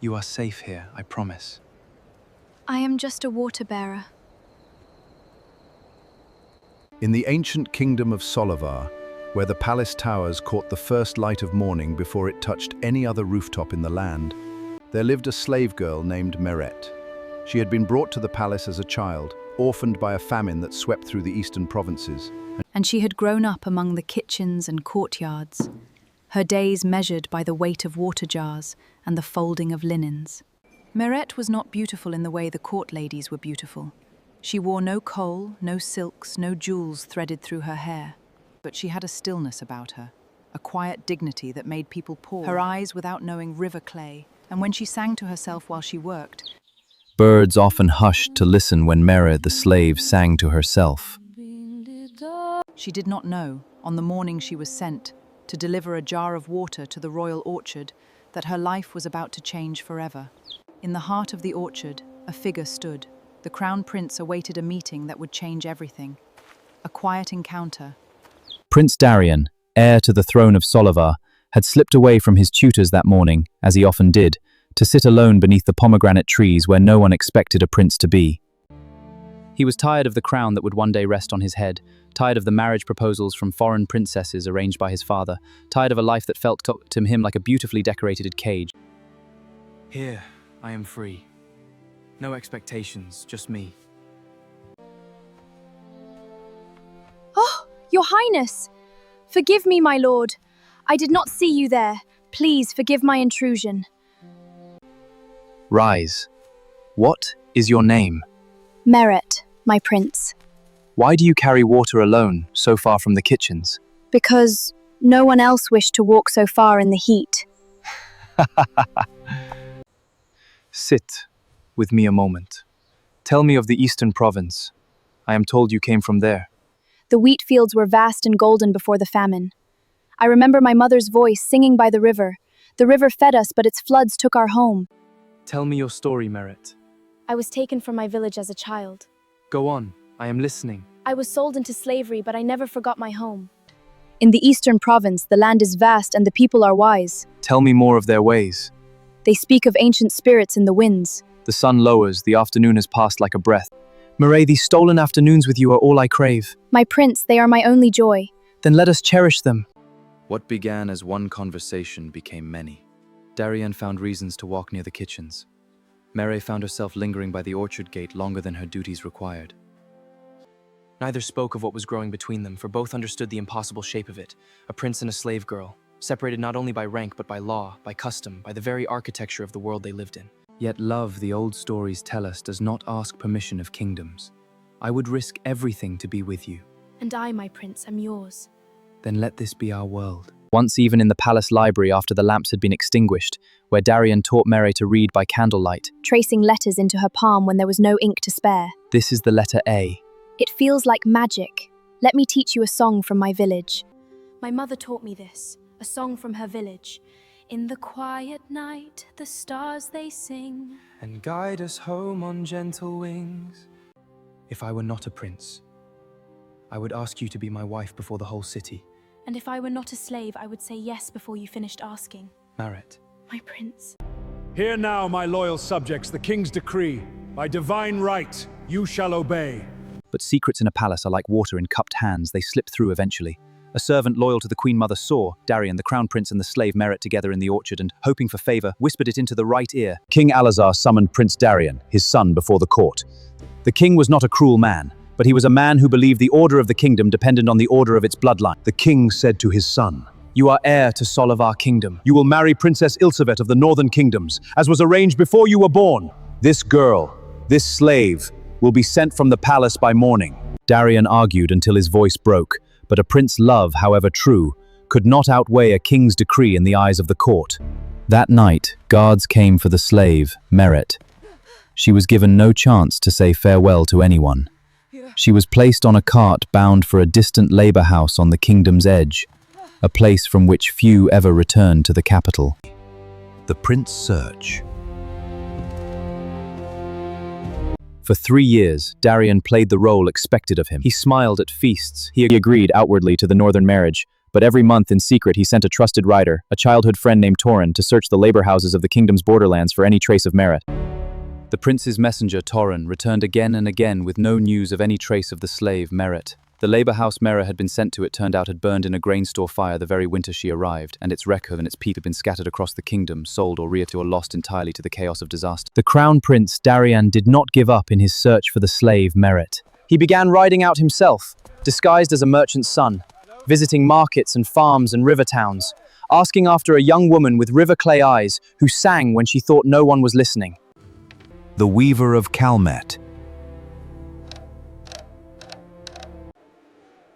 You are safe here, I promise. I am just a water bearer. In the ancient kingdom of Solivar, where the palace towers caught the first light of morning before it touched any other rooftop in the land, there lived a slave girl named Meret. She had been brought to the palace as a child, orphaned by a famine that swept through the eastern provinces. And she had grown up among the kitchens and courtyards, her days measured by the weight of water jars and the folding of linens. Meret was not beautiful in the way the court ladies were beautiful. She wore no kohl, no silks, no jewels threaded through her hair. But she had a stillness about her, a quiet dignity that made people pause, her eyes without knowing river clay, and when she sang to herself while she worked, birds often hushed to listen when Meret the slave sang to herself. She did not know, on the morning she was sent to deliver a jar of water to the royal orchard, that her life was about to change forever. In the heart of the orchard, a figure stood. The crown prince awaited a meeting that would change everything. A quiet encounter. Prince Darian, heir to the throne of Solivar, had slipped away from his tutors that morning, as he often did, to sit alone beneath the pomegranate trees where no one expected a prince to be. He was tired of the crown that would one day rest on his head, tired of the marriage proposals from foreign princesses arranged by his father, tired of a life that felt to him like a beautifully decorated cage. Here, I am free. No expectations, just me. Oh, Your Highness! Forgive me, my lord. I did not see you there. Please forgive my intrusion. Rise. What is your name? Meret, my prince. Why do you carry water alone, so far from the kitchens? Because no one else wished to walk so far in the heat. Sit with me a moment. Tell me of the eastern province. I am told you came from there. The wheat fields were vast and golden before the famine. I remember my mother's voice singing by the river. The river fed us, but its floods took our home. Tell me your story, Meret. I was taken from my village as a child. Go on, I am listening. I was sold into slavery, but I never forgot my home. In the eastern province, the land is vast and the people are wise. Tell me more of their ways. They speak of ancient spirits in the winds. The sun lowers, the afternoon has passed like a breath. Meret, these stolen afternoons with you are all I crave. My prince, they are my only joy. Then let us cherish them. What began as one conversation became many. Darian found reasons to walk near the kitchens. Meret found herself lingering by the orchard gate longer than her duties required. Neither spoke of what was growing between them, for both understood the impossible shape of it. A prince and a slave girl, separated not only by rank but by law, by custom, by the very architecture of the world they lived in. Yet love, the old stories tell us, does not ask permission of kingdoms. I would risk everything to be with you. And I, my prince, am yours. Then let this be our world. Once even in the palace library after the lamps had been extinguished, where Darian taught Meret to read by candlelight. Tracing letters into her palm when there was no ink to spare. This is the letter A. It feels like magic. Let me teach you a song from my village. My mother taught me this, a song from her village. In the quiet night, the stars they sing. And guide us home on gentle wings. If I were not a prince, I would ask you to be my wife before the whole city. And if I were not a slave, I would say yes before you finished asking. Meret. My prince. Hear now, my loyal subjects, the king's decree. By divine right, you shall obey. But secrets in a palace are like water in cupped hands. They slip through eventually. A servant loyal to the Queen Mother saw Darian, the crown prince, and the slave Meret together in the orchard and, hoping for favor, whispered it into the right ear. King Alazar summoned Prince Darian, his son, before the court. The king was not a cruel man, but he was a man who believed the order of the kingdom depended on the order of its bloodline. The king said to his son, "You are heir to Solivar kingdom. You will marry Princess Ilsevet of the Northern Kingdoms, as was arranged before you were born. This girl, this slave, will be sent from the palace by morning." Darian argued until his voice broke, but a prince's love, however true, could not outweigh a king's decree in the eyes of the court. That night, guards came for the slave, Meret. She was given no chance to say farewell to anyone. She was placed on a cart bound for a distant labor house on the kingdom's edge, a place from which few ever returned to the capital. The Prince's Search. For 3 years, Darian played the role expected of him. He smiled at feasts. He agreed outwardly to the northern marriage, but every month in secret he sent a trusted rider, a childhood friend named Torin, to search the labor houses of the kingdom's borderlands for any trace of Merit. The prince's messenger, Torin, returned again and again with no news of any trace of the slave, Merit. The labor house Mera had been sent to, it turned out, had burned in a grain store fire the very winter she arrived, and its wreck and its people had been scattered across the kingdom, sold or reared or lost entirely to the chaos of disaster. The crown prince, Darian, did not give up in his search for the slave, Merit. He began riding out himself, disguised as a merchant's son, visiting markets and farms and river towns, asking after a young woman with river clay eyes who sang when she thought no one was listening. The Weaver of Calmet.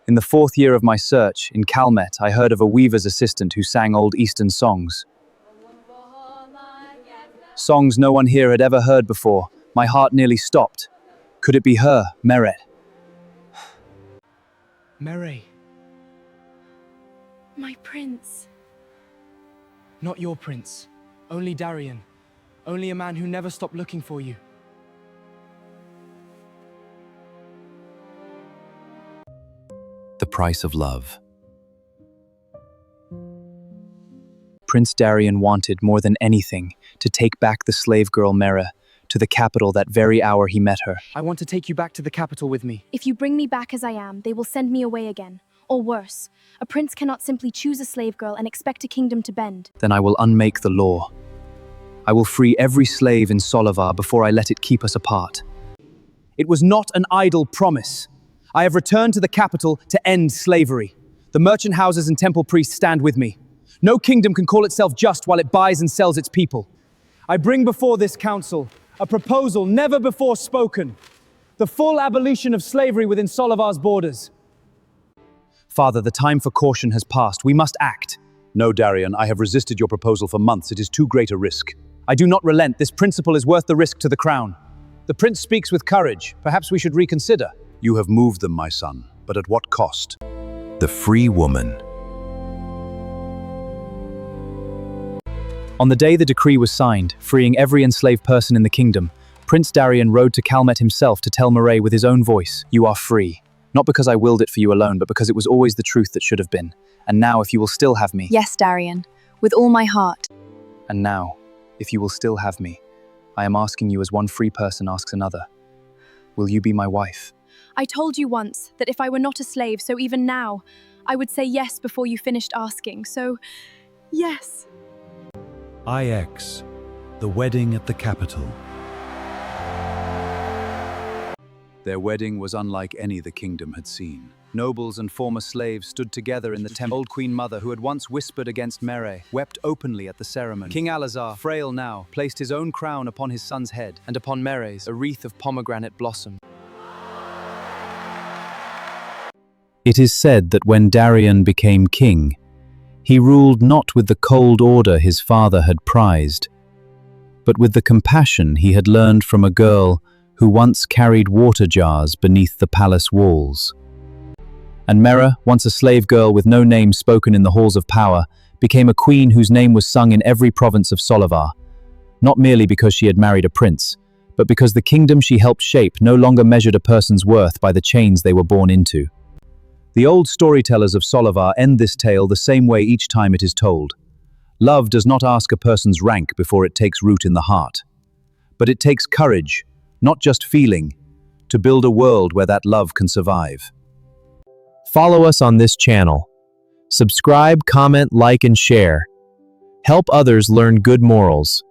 In the 4th year of my search, in Calmet, I heard of a weaver's assistant who sang old Eastern songs. Songs no one here had ever heard before. My heart nearly stopped. Could it be her, Meret? Mary, My prince. not your prince. Only Darian. Only a man who never stopped looking for you. The price of love. Prince Darian wanted, more than anything, to take back the slave girl Mera to the capital that very hour he met her. I want to take you back to the capital with me. If you bring me back as I am, they will send me away again. Or worse, a prince cannot simply choose a slave girl and expect a kingdom to bend. Then I will unmake the law. I will free every slave in Solivar before I let it keep us apart. It was not an idle promise. I have returned to the capital to end slavery. The merchant houses and temple priests stand with me. No kingdom can call itself just while it buys and sells its people. I bring before this council a proposal never before spoken. The full abolition of slavery within Solivar's borders. Father, the time for caution has passed. We must act. No, Darian, I have resisted your proposal for months. It is too great a risk. I do not relent. This principle is worth the risk to the crown. The prince speaks with courage. Perhaps we should reconsider. You have moved them, my son, but at what cost? The free woman. On the day the decree was signed, freeing every enslaved person in the kingdom, Prince Darian rode to Calmet himself to tell Marae with his own voice, "You are free. Not because I willed it for you alone, but because it was always the truth that should have been. And now, if you will still have me..." Yes, Darian, with all my heart. "And now, if you will still have me, I am asking you as one free person asks another. Will you be my wife?" I told you once that if I were not a slave, so even now, I would say yes before you finished asking, so yes. IX, the wedding at the capital. Their wedding was unlike any the kingdom had seen. Nobles and former slaves stood together in the temple. Old Queen Mother, who had once whispered against Merae, wept openly at the ceremony. King Alazar, frail now, placed his own crown upon his son's head, and upon Merae's a wreath of pomegranate blossom. It is said that when Darian became king, he ruled not with the cold order his father had prized, but with the compassion he had learned from a girl who once carried water jars beneath the palace walls. And Mera, once a slave girl with no name spoken in the halls of power, became a queen whose name was sung in every province of Solivar, not merely because she had married a prince, but because the kingdom she helped shape no longer measured a person's worth by the chains they were born into. The old storytellers of Solivar end this tale the same way each time it is told. Love does not ask a person's rank before it takes root in the heart. But it takes courage, not just feeling, to build a world where that love can survive. Follow us on this channel. Subscribe, comment, like, and share. Help others learn good morals.